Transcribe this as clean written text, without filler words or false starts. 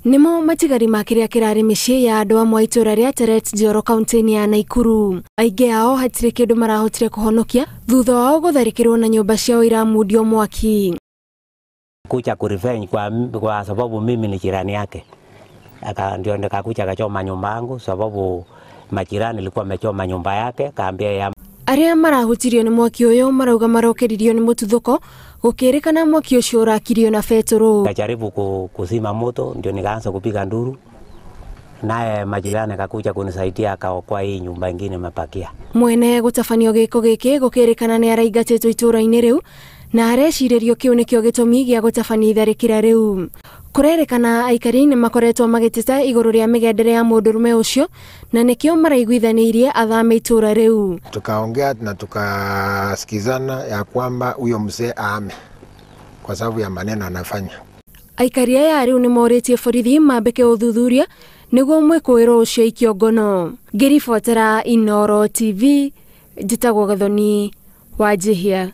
Nimo matigari makiria kirari micii ya andu amwe itura ria Teret Njoro kaunti-ini ya Naikuru. Aingi ao hatire kindu marahotire kuhonokia thutha wao gutharikirwo na nyumba ciao iramundio mwaki. Kuja kurevenge kwa sababu mimi ni jirani yake. Ndio nikakuja akachoma nyumba yangu sababu majirani alikuwa amechoma nyumba yake, kaambia ya aria marahutirio ni mwaki uyu marauga marokeririo ni mututhuko gukirikana mwaki ucio urakirio na betoro. Kajaribu kuzima moto, ndio nikaanza kupiga nduru, naye majirani akakuja kunisaidia akaokoa hii nyumba nyingine mapakia. Mwene gutafanio giko giki gukirikana ni araigatitwo itura-ini riu na arecirerio kiu nikio gitumi gia gutafania itharikira riu. Kurerikana aikari ni makoretwo magitita iguru ria migendere ya mundurume ucio na nikio maraiguithanirie athame itura riu. Tukaongea na tukasikizana ya kwamba huyo mzee aame kwa sababu ya maneno anafanya. Aikari aya riu ni moritie borithi mambike uthuthuria niguo mwikuiro ucio ikiongono. Ngirifuatira Inooro TV, njitagwo Gathoni Wajihia.